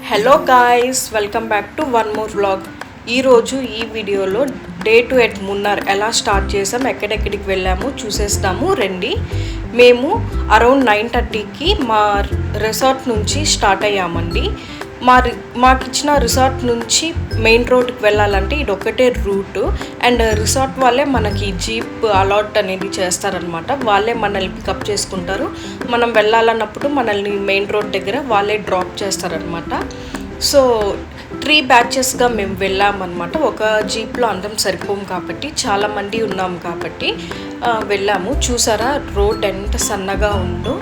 Hello guys, welcome back to one more vlog. ఈరోజు ఈ వీడియోలో డే టు ఎట్ మున్నార్ ఎలా స్టార్ట్ చేసాం, ఎక్కడెక్కడికి వెళ్ళాము చూసేస్తాము రండి. మేము అరౌండ్ 9:30కి మా రిసార్ట్ నుంచి స్టార్ట్ అయ్యామండి. మాకు ఇచ్చిన రిసార్ట్ నుంచి మెయిన్ రోడ్కి వెళ్ళాలంటే ఇది ఒకటే రూట్. అండ్ రిసార్ట్ వాళ్ళే మనకి జీప్ అలాట్ అనేది చేస్తారనమాట. వాళ్ళే మనల్ని పికప్ చేసుకుంటారు. మనం వెళ్ళాలన్నప్పుడు మనల్ని మెయిన్ రోడ్ దగ్గర వాళ్ళే డ్రాప్ చేస్తారనమాట. సో 3 బ్యాచెస్గా మేము వెళ్ళామన్నమాట. ఒక జీప్లో అందరం సరిపోము కాబట్టి, చాలామంది ఉన్నాము కాబట్టి వెళ్ళాము. చూసారా రోడ్ ఎంత సన్నగా ఉందో.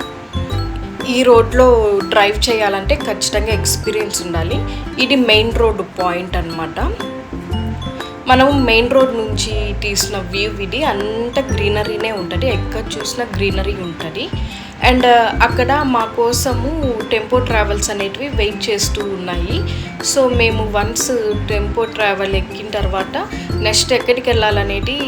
ఈ రోడ్లో డ్రైవ్ చేయాలంటే ఖచ్చితంగా ఎక్స్పీరియన్స్ ఉండాలి. ఇది మెయిన్ రోడ్ పాయింట్ అనమాట. మనం మెయిన్ రోడ్ నుంచి తీసిన వ్యూ ఇది. అంత గ్రీనరీనే ఉంటుంది, ఎక్కడ చూసినా గ్రీనరీ ఉంటుంది. అండ్ అక్కడ మా కోసము టెంపో ట్రావెల్స్ అనేటివి వెయిట్ చేస్తూ ఉన్నాయి. సో మేము వన్స్ టెంపో ట్రావెల్ ఎక్కిన తర్వాత నెక్స్ట్ ఎక్కడికి వెళ్ళాలనేది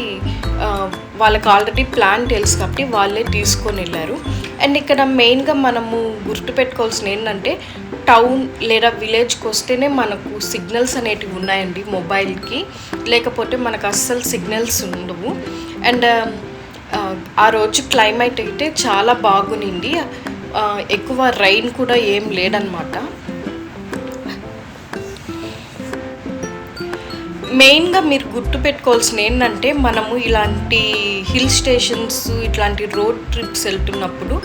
వాళ్ళకి ఆల్రెడీ ప్లాన్ తెలుసు కాబట్టి వాళ్ళే తీసుకొని వెళ్ళారు. అండ్ ఇక్కడ మెయిన్గా మనము గుర్తుపెట్టుకోవాల్సిన ఏంటంటే, టౌన్ లేదా విలేజ్కి వస్తేనే మనకు సిగ్నల్స్ అనేటివి ఉన్నాయండి మొబైల్కి, లేకపోతే మనకు అస్సలు సిగ్నల్స్ ఉండవు. అండ్ ఆ రోజు క్లైమేట్ అయితే చాలా బాగునింది. ఎక్కువ రైన్ కూడా ఏం లేదనమాట. మెయిన్గా మీరు గుర్తుపెట్టుకోవాల్సిన ఏంటంటే, మనము ఇలాంటి హిల్ స్టేషన్స్, ఇట్లాంటి రోడ్ ట్రిప్స్ వెళ్తున్నప్పుడు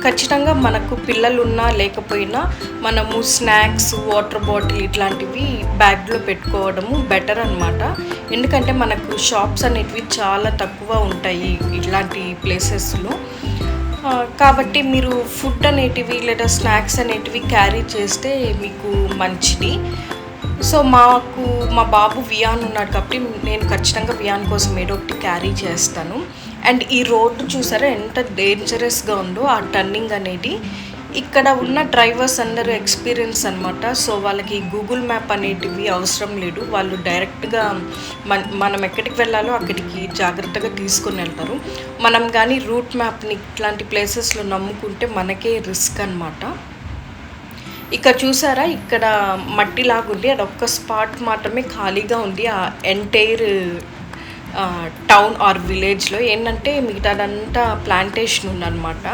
ఖచ్చితంగా మనకు పిల్లలున్నా లేకపోయినా మనము స్నాక్స్, వాటర్ బాటిల్ ఇట్లాంటివి బ్యాగ్లో పెట్టుకోవడము బెటర్ అనమాట. ఎందుకంటే మనకు షాప్స్ అనేటివి చాలా తక్కువ ఉంటాయి ఇట్లాంటి ప్లేసెస్లో. కాబట్టి మీరు ఫుడ్ అనేటివి లేదా స్నాక్స్ అనేటివి క్యారీ చేస్తే మీకు మంచిది. సో మా బాబు వియాన్ ఉన్నాడు కాబట్టి నేను ఖచ్చితంగా వియాన్ కోసం ఏదో ఒకటి క్యారీ చేస్తాను. అండ్ ఈ రోడ్డు చూసారా ఎంత డేంజరస్గా ఉందో, ఆ టర్నింగ్ అనేది. ఇక్కడ ఉన్న డ్రైవర్స్ అందరూ ఎక్స్పీరియన్స్ అనమాట. సో వాళ్ళకి గూగుల్ మ్యాప్ అనేటివి అవసరం లేదు. వాళ్ళు డైరెక్ట్గా మనం ఎక్కడికి వెళ్ళాలో అక్కడికి జాగ్రత్తగా తీసుకొని వెళ్తారు. మనం కానీ రూట్ మ్యాప్ని ఇట్లాంటి ప్లేసెస్లో నమ్ముకుంటే మనకే రిస్క్ అనమాట. ఇక్కడ చూసారా, ఇక్కడ మట్టిలాగుంది. అది ఒక్క స్పాట్ మాత్రమే ఖాళీగా ఉంది ఆ ఎంటైర్ టౌన్ ఆర్ విలేజ్లో. ఏంటంటే మిగతాదంతా ప్లాంటేషన్ ఉందన్నమాట,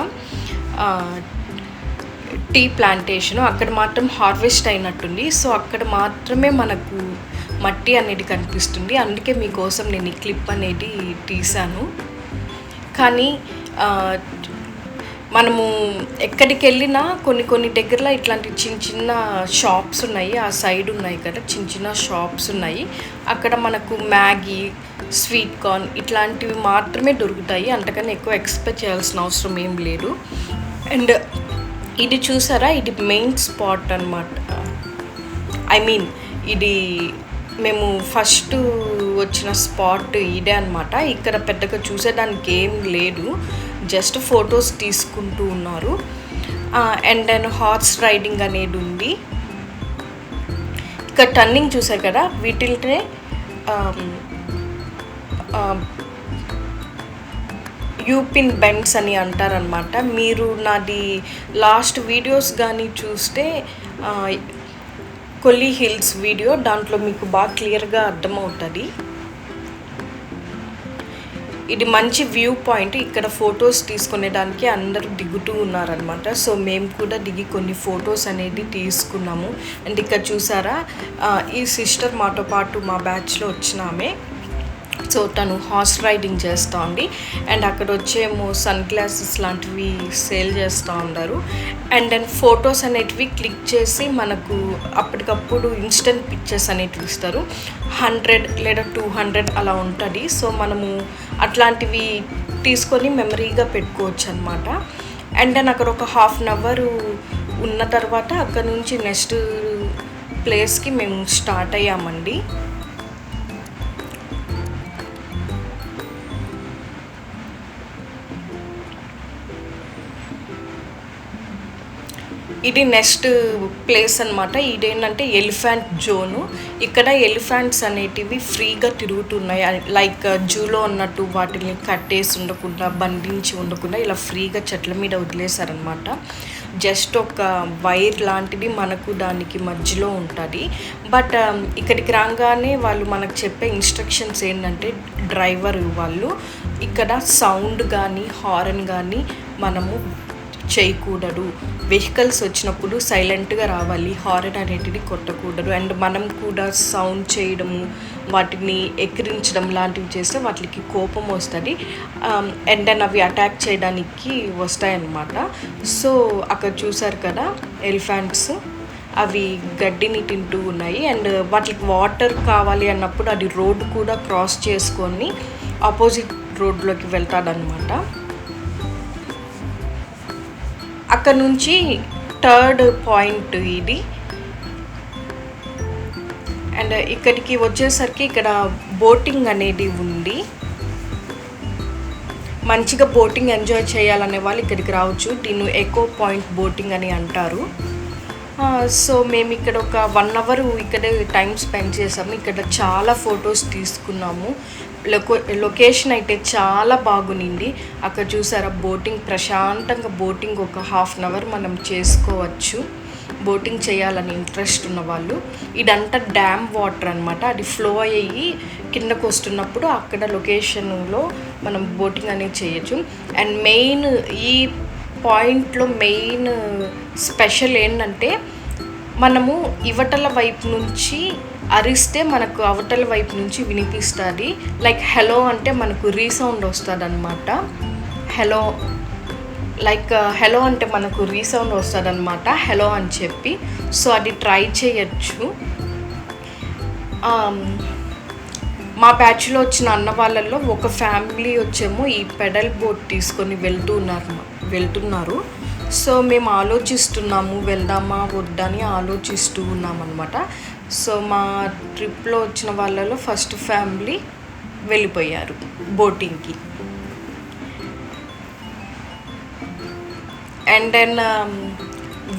టీ ప్లాంటేషను. అక్కడ మాత్రం హార్వెస్ట్ అయినట్టుంది. సో అక్కడ మాత్రమే మనకు మట్టి అనేది కనిపిస్తుంది. అందుకే మీకోసం నేను ఈ క్లిప్ అనేది తీశాను. కానీ మనము ఎక్కడికి వెళ్ళినా కొన్ని దగ్గరలో ఇట్లాంటి చిన్న షాప్స్ ఉన్నాయి. ఆ సైడ్ ఉన్నాయి కదా, చిన్న షాప్స్ ఉన్నాయి. అక్కడ మనకు మ్యాగీ, స్వీట్ కార్న్ ఇట్లాంటివి మాత్రమే దొరుకుతాయి. అంతకన్నా ఎక్కువ ఎక్స్పెక్ట్ చేయాల్సిన అవసరం ఏం లేదు. అండ్ ఇది చూసారా, ఇది మెయిన్ స్పాట్ అనమాట. ఇది మేము ఫస్ట్ వచ్చిన స్పాట్ ఇదే అనమాట. ఇక్కడ పెద్దగా చూసేదానికి ఏం లేదు, జస్ట్ ఫొటోస్ తీసుకుంటూ ఉన్నారు. అండ్ దెన్ హార్స్ రైడింగ్ అనేది ఉంది. ఇక్కడ టర్నింగ్ చూసారు కదా, వీటిల్నే యూపిన్ బెండ్స్ అని అంటారనమాట. మీరు నాది లాస్ట్ వీడియోస్ కానీ చూస్తే కొల్లి హిల్స్ వీడియో, దాంట్లో మీకు బాగా క్లియర్గా అర్థమవుతుంది. ఇది మంచి వ్యూ పాయింట్. ఇక్కడ ఫొటోస్ తీసుకునేదానికి అందరూ దిగుతూ ఉన్నారనమాట. సో మేము కూడా దిగి కొన్ని ఫొటోస్ అనేది తీసుకున్నాము. అండ్ ఇక్కడ చూసారా, ఈ సిస్టర్ మాతో పాటు మా బ్యాచ్లో వచ్చిన ఆమె. సో తను హార్స్ రైడింగ్ చేస్తూ ఉంది. అండ్ అక్కడ వచ్చేమో సన్ గ్లాసెస్ లాంటివి సేల్ చేస్తూ ఉన్నారు. అండ్ దెన్ ఫొటోస్ అనేటివి క్లిక్ చేసి మనకు అప్పటికప్పుడు ఇన్స్టెంట్ పిక్చర్స్ అనేటివి ఇస్తారు. 100 లేదా 200 అలా ఉంటుంది. సో మనము అట్లాంటివి తీసుకొని మెమరీగా పెట్టుకోవచ్చు అనమాట. అండ్ దెన్ అక్కడ ఒక 1/2 అవర్ ఉన్న తర్వాత అక్కడ నుంచి నెక్స్ట్ ప్లేస్కి మేము స్టార్ట్ అయ్యామండి. ఇది నెక్స్ట్ ప్లేస్ అనమాట. ఇదేంటంటే ఎలిఫెంట్ జోను. ఇక్కడ ఎలిఫెంట్స్ అనేటివి ఫ్రీగా తిరుగుతున్నాయి. లైక్ జూలో ఉన్నట్టు వాటిని కట్టేసి ఉండకుండా, బంధించి ఉండకుండా ఇలా ఫ్రీగా చెట్ల మీద వదిలేశారనమాట. జస్ట్ ఒక వైర్ లాంటిది మనకు దానికి మధ్యలో ఉంటుంది. బట్ ఇక్కడికి రాగానే వాళ్ళు మనకు చెప్పే ఇన్స్ట్రక్షన్స్ ఏంటంటే డ్రైవర్ వాళ్ళు ఇక్కడ సౌండ్ కానీ హారన్ కానీ మనము చేయకూడదు, వెహికల్స్ వచ్చినప్పుడు సైలెంట్గా రావాలి, హారన్ అనేటిది కొట్టకూడదు. అండ్ మనం కూడా సౌండ్ చేయడము, వాటిని ఎక్కిరించడం లాంటివి చేస్తే వాటికి కోపం వస్తుంది అండ్ దెన్ అవి అటాక్ చేయడానికి వస్తాయన్నమాట. సో అక్కడ చూసారు కదా ఎలిఫెంట్స్, అవి గడ్డిని తింటూ ఉన్నాయి. అండ్ వాటికి వాటర్ కావాలి అన్నప్పుడు అది రోడ్డు కూడా క్రాస్ చేసుకొని ఆపోజిట్ రోడ్లోకి వెళ్తాడనమాట. అక్కడ నుంచి థర్డ్ పాయింట్ ఇది. అండ్ ఇక్కడికి వచ్చేసరికి ఇక్కడ బోటింగ్ అనేది ఉంది. మంచిగా బోటింగ్ ఎంజాయ్ చేయాలనే వాళ్ళు ఇక్కడికి రావచ్చు. దీన్ని ఎకో పాయింట్ బోటింగ్ అని అంటారు. సో మేము ఇక్కడ ఒక 1 అవర్ ఇక్కడే టైం స్పెండ్ చేసాము. ఇక్కడ చాలా ఫొటోస్ తీసుకున్నాము. లొకేషన్ అయితే చాలా బాగుంది. అక్కడ చూసారా బోటింగ్, ప్రశాంతంగా బోటింగ్ ఒక 1/2 అవర్ మనం చేసుకోవచ్చు, బోటింగ్ చేయాలని ఇంట్రెస్ట్ ఉన్న వాళ్ళు. ఇదంతా డ్యామ్ వాటర్ అనమాట, అది ఫ్లో అయ్యి కిందకు వస్తున్నప్పుడు అక్కడ లొకేషన్లో మనం బోటింగ్ అనేది చేయొచ్చు. అండ్ మెయిన్ ఈ పాయింట్లో మెయిన్ స్పెషల్ ఏంటంటే మనము ఇవతల వైపు నుంచి అరిస్తే మనకు అవతల వైపు నుంచి వినిపిస్తుంది. లైక్ హలో అంటే మనకు రీసౌండ్ వస్తుంది అనమాట. హలో అంటే మనకు రీసౌండ్ వస్తుంది అనమాట, హలో అని చెప్పి. సో అది ట్రై చేయొచ్చు. మా బ్యాచ్లో వచ్చిన అన్న వాళ్ళల్లో ఒక ఫ్యామిలీ వచ్చేమో ఈ పెడల్ బోట్ తీసుకొని వెళ్తున్నారు. సో మేము ఆలోచిస్తున్నాము వెళ్దామా వద్దని ఆలోచిస్తూ ఉన్నామన్నమాట. సో మా ట్రిప్లో వచ్చిన వాళ్ళలో ఫస్ట్ ఫ్యామిలీ వెళ్ళిపోయారు బోటింగ్కి. అండ్ దెన్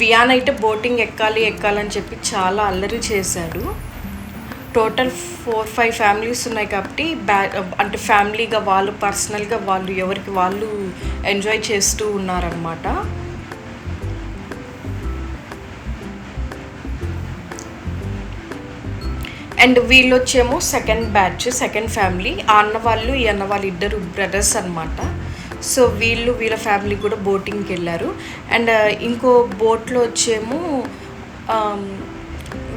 వియాన్ అయితే బోటింగ్ ఎక్కాలని చెప్పి చాలా అల్లరి చేశాడు. టోటల్ 4-5 ఫ్యామిలీస్ ఉన్నాయి కాబట్టి అంటే ఫ్యామిలీగా వాళ్ళు పర్సనల్గా వాళ్ళు ఎవరికి వాళ్ళు ఎంజాయ్ చేస్తూ ఉన్నారనమాట. అండ్ వీళ్ళు వచ్చేమో సెకండ్ బ్యాచ్, సెకండ్ ఫ్యామిలీ. ఆ అన్న వాళ్ళు ఈ అన్న వాళ్ళు ఇద్దరు బ్రదర్స్ అనమాట. సో వీళ్ళ ఫ్యామిలీ కూడా బోటింగ్కి వెళ్ళారు. అండ్ ఇంకో బోట్లో వచ్చేమో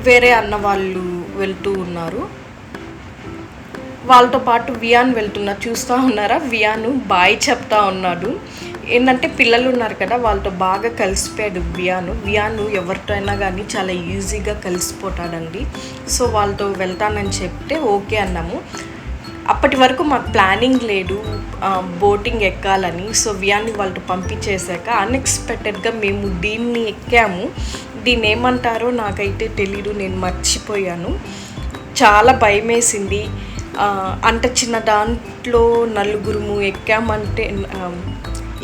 వేరే అన్న వాళ్ళు వెళ్తూ ఉన్నారు. వాళ్ళతో పాటు వియాన్ వెళ్తున్నారు, చూస్తూ ఉన్నారా? వియాను బాయ్ చెప్తా ఉన్నాడు. ఏంటంటే పిల్లలు ఉన్నారు కదా, వాళ్ళతో బాగా కలిసిపోయాడు వియాను ఎవరితో అయినా కానీ చాలా ఈజీగా కలిసిపోతాడండి. సో వాళ్ళతో వెళ్తానని చెప్తే ఓకే అన్నాము. అప్పటి వరకు మాకు ప్లానింగ్ లేదు బోటింగ్ ఎక్కాలని. సో వియాన్ని వాళ్ళతో పంపించేశాక అన్ఎక్స్పెక్టెడ్గా మేము దీన్ని ఎక్కాము. దీన్ని ఏమంటారో నాకైతే తెలీదు, నేను మర్చిపోయాను. చాలా భయం వేసింది. అంత చిన్న దాంట్లో 4 ఎక్కామంటే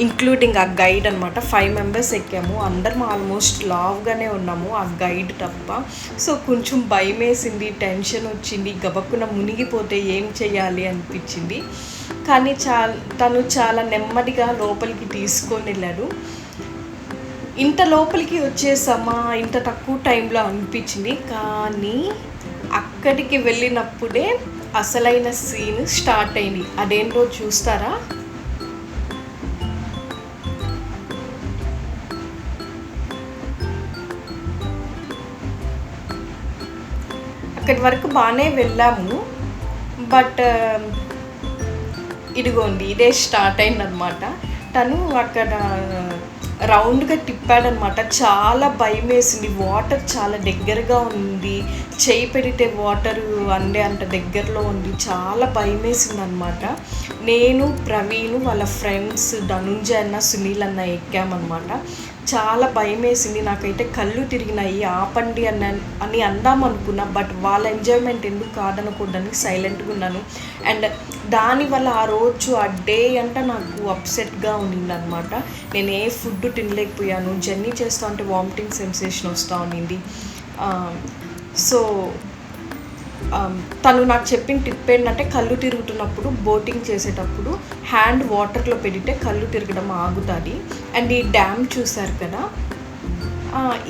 ఇంక్లూడింగ్ ఆ గైడ్ అనమాట. 5 మెంబర్స్ ఎక్కాము. అందరం ఆల్మోస్ట్ లావుగానే ఉన్నాము, ఆ గైడ్ తప్ప. సో కొంచెం భయం వేసింది, టెన్షన్ వచ్చింది, గబక్కున మునిగిపోతే ఏం చేయాలి అనిపించింది. కానీ తను చాలా నెమ్మదిగా లోపలికి తీసుకొని వెళ్ళాడు. ఇంత లోపలికి వచ్చేసామా ఇంత తక్కువ టైంలో అనిపించింది. కానీ అక్కడికి వెళ్ళినప్పుడే అసలైన సీన్ స్టార్ట్ అయింది. అదేంటో చూస్తారా? అక్కడి వరకు బాగానే వెళ్ళాము. బట్ ఇదిగోండి ఇదే స్టార్ట్ అయిందనమాట. తను అక్కడ రౌండ్గా తిప్పాడనమాట. చాలా భయం వేసింది. వాటర్ చాలా దగ్గరగా ఉంది, చేయి పెడితే వాటర్ అంత దగ్గరలో ఉంది. చాలా భయం వేసింది అనమాట. నేను, ప్రవీణ్, వాళ్ళ ఫ్రెండ్స్ ధనుంజయ్ అన్న, సునీల్ అన్న ఎక్కామన్నమాట. చాలా భయం వేసింది. నాకైతే కళ్ళు తిరిగినాయి. ఆపండి అని అందాం అనుకున్నా. బట్ వాళ్ళ ఎంజాయ్మెంట్ ఎందుకు కాదనకూడదని సైలెంట్గా ఉన్నాను. అండ్ దానివల్ల ఆ రోజు ఆ డే అంటే నాకు అప్సెట్గా ఉన్నింది అనమాట. నేను ఏ ఫుడ్ తినలేకపోయాను. జర్నీ చేస్తూ ఉంటే వామిటింగ్ సెన్సేషన్ వస్తూ ఉన్నింది. సో తను నాకు చెప్పిన టిప్ ఏంటంటే కళ్ళు తిరుగుతున్నప్పుడు బోటింగ్ చేసేటప్పుడు హ్యాండ్ వాటర్లో పెడితే కళ్ళు తిరగడం ఆగుతుంది. అండ్ ఈ డ్యామ్ చూసారు కదా,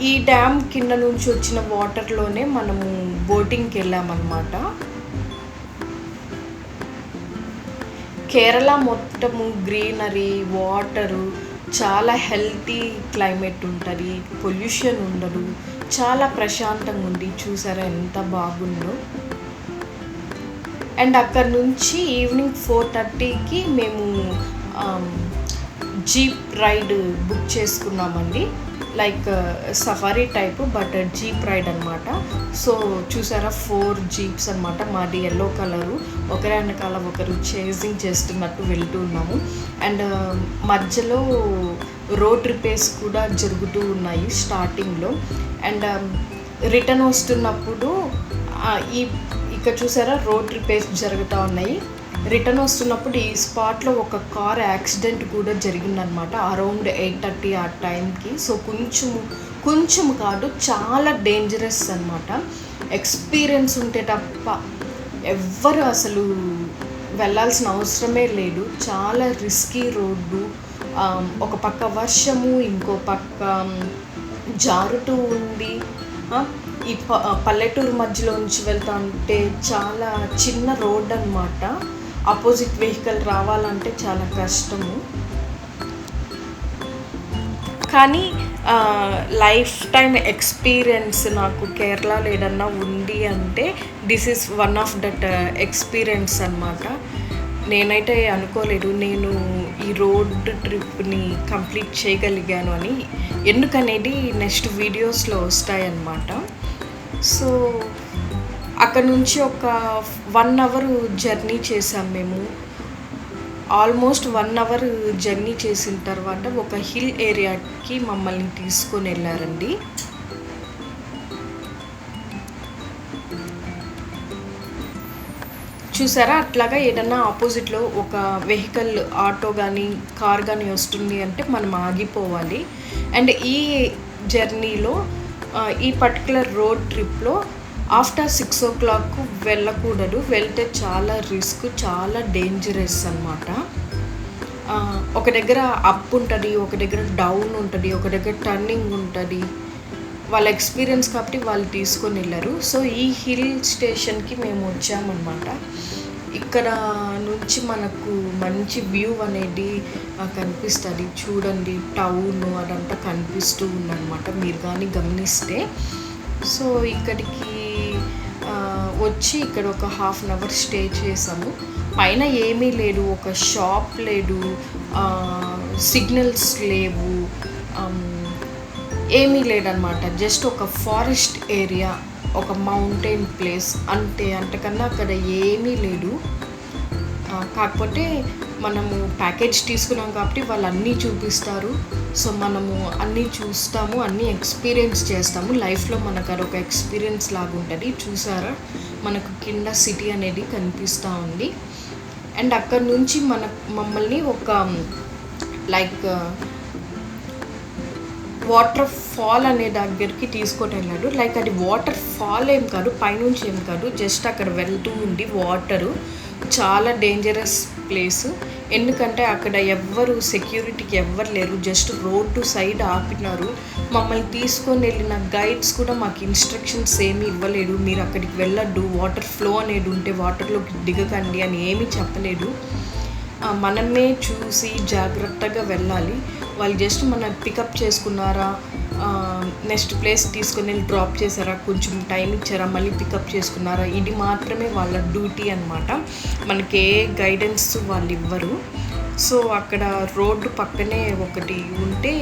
ఈ డ్యామ్ కింద నుంచి వచ్చిన వాటర్లోనే మనము బోటింగ్కి వెళ్ళామన్నమాట. కేరళ మొత్తము గ్రీనరీ, వాటరు, చాలా హెల్తీ క్లైమేట్ ఉంటుంది, పొల్యూషన్ ఉండదు, చాలా ప్రశాంతంగా ఉంది. చూసారా ఎంత బాగుందో. అండ్ అక్కడ నుంచి ఈవినింగ్ 4:30కి మేము జీప్ రైడ్ బుక్ చేసుకున్నామండి. Like safari type, but jeep ride అనమాట. సో చూసారా 4 జీప్స్ అనమాట. మాది ఎల్లో కలరు, ఒకరి వెనకాల ఒకరు చేజింగ్ చేస్తున్నట్టు వెళ్తూ ఉన్నాము. అండ్ మధ్యలో రోడ్ రిపేర్స్ కూడా జరుగుతూ ఉన్నాయి స్టార్టింగ్లో. అండ్ రిటర్న్ వస్తున్నప్పుడు ఇక్కడ చూసారా రోడ్ రిపేర్స్ జరుగుతూ ఉన్నాయి. రిటర్న్ వస్తున్నప్పుడు ఈ స్పాట్లో ఒక కార్ యాక్సిడెంట్ కూడా జరిగిందనమాట, అరౌండ్ 8:30 ఆ టైంకి. సో కొంచెం కాదు, చాలా డేంజరస్ అనమాట. ఎక్స్పీరియన్స్ ఉంటే తప్ప ఎవ్వరు అసలు వెళ్ళాల్సిన అవసరమే లేదు. చాలా రిస్కీ రోడ్డు, ఒక పక్క వర్షము, ఇంకో పక్క జారుతూ ఉంది. ఈ పల్లెటూరు మధ్యలో నుంచి వెళ్తా ఉంటే చాలా చిన్న రోడ్ అనమాట. ఆపోజిట్ వెహికల్ రావాలంటే చాలా కష్టము. కానీ లైఫ్ టైం ఎక్స్పీరియన్స్ నాకు కేరళలో ఏదన్నా ఉంది అంటే this is one of that experience అనమాట. నేనైతే అనుకోలేదు నేను ఈ రోడ్ ట్రిప్ని కంప్లీట్ చేయగలిగాను అని. ఎందుకనేది నెక్స్ట్ వీడియోస్లో వస్తాయన్నమాట. సో అక్కడ నుంచి ఒక 1 అవర్ జర్నీ చేసాం మేము. ఆల్మోస్ట్ 1 అవర్ జర్నీ చేసిన తర్వాత ఒక హిల్ ఏరియాకి మమ్మల్ని తీసుకొని వెళ్ళారండి. చూసారా అట్లాగా ఏదన్నా ఆపోజిట్లో ఒక వెహికల్, ఆటో కానీ కార్ కానీ వస్తుంది అంటే మనం ఆగిపోవాలి. అండ్ ఈ జర్నీలో ఈ పర్టికులర్ రోడ్ ట్రిప్లో ఆఫ్టర్ 6 o'clock వెళ్ళకూడదు. వెళ్తే చాలా రిస్క్, చాలా డేంజరస్ అనమాట. ఒక దగ్గర అప్ ఉంటుంది, ఒక దగ్గర డౌన్ ఉంటుంది, ఒక దగ్గర టర్నింగ్ ఉంటుంది. వాళ్ళ ఎక్స్పీరియన్స్ కాబట్టి వాళ్ళు తీసుకొని వెళ్ళారు. సో ఈ హిల్ స్టేషన్కి మేము వచ్చామన్నమాట. ఇక్కడ నుంచి మనకు మంచి వ్యూ అనేది కనిపిస్తుంది. చూడండి టౌన్ అదంతా కనిపిస్తూ ఉందన్నమాట మీరు కానీ గమనిస్తే. సో ఇక్కడికి వచ్చి ఇక్కడ ఒక 1/2 hour స్టే చేసాము. పైన ఏమీ లేదు, ఒక షాప్ లేదు, సిగ్నల్స్ లేవు, ఏమీ లేదనమాట. జస్ట్ ఒక ఫారెస్ట్ ఏరియా, ఒక మౌంటైన్ ప్లేస్ అంతే. అంతకన్నా అక్కడ ఏమీ లేదు. కాకపోతే మనము ప్యాకేజ్ తీసుకున్నాం కాబట్టి వాళ్ళు అన్నీ చూపిస్తారు. సో మనము అన్నీ చూస్తాము, అన్నీ ఎక్స్పీరియన్స్ చేస్తాము. లైఫ్లో మనకు అదొక ఎక్స్పీరియన్స్ లాగా ఉంటుంది. చూసారా మనకు కింద సిటీ అనేది కనిపిస్తూ ఉంది. అండ్ అక్కడ నుంచి మమ్మల్ని ఒక లైక్ వాటర్ ఫాల్ అనే దగ్గరికి తీసుకొని వెళ్ళాడు. లైక్ అది వాటర్ ఫాల్ ఏం కాదు, పైనుంచి ఏం కాదు, జస్ట్ అక్కడ వెళ్తూ ఉంది వాటరు. చాలా డేంజరస్ ప్లేస్. ఎందుకంటే అక్కడ ఎవ్వరు సెక్యూరిటీకి ఎవ్వరు లేరు. జస్ట్ రోడ్డు సైడ్ ఆపినారు. మమ్మల్ని తీసుకొని వెళ్ళిన గైడ్స్ కూడా మాకు ఇన్స్ట్రక్షన్స్ ఏమీ ఇవ్వలేదు. మీరు అక్కడికి వెళ్ళొద్దు, వాటర్ ఫ్లో అనేది ఉంటే వాటర్లోకి దిగకండి అని ఏమీ చెప్పలేదు. మనమే చూసి జాగ్రత్తగా వెళ్ళాలి. వాళ్ళు జస్ట్ మన పికప్ చేసుకున్నారా, నెక్స్ట్ ప్లేస్ తీసుకొని వెళ్ళి డ్రాప్ చేశారా, కొంచెం టైం ఇచ్చారా, మళ్ళీ పికప్ చేసుకున్నారా, ఇది మాత్రమే వాళ్ళ డ్యూటీ అనమాట. మనకి ఏ గైడెన్స్ వాళ్ళు ఇవ్వరు. సో అక్కడ రోడ్డు పక్కనే ఒకటి ఉంటే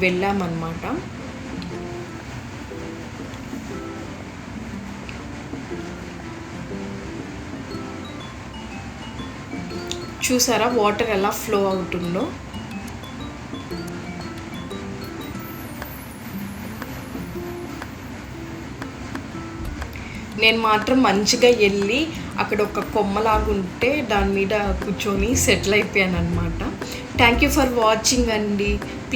వెళ్ళామన్నమాట. చూసారా వాటర్ ఎలా ఫ్లో అవుతుందో. నేను మాత్రం మంచిగా వెళ్ళి అక్కడ ఒక కొమ్మలాగుంటే దాని మీద కూర్చొని సెటిల్ అయిపోయాను అనమాట. థ్యాంక్ యూ ఫర్ వాచింగ్ అండి. ప్లీజ్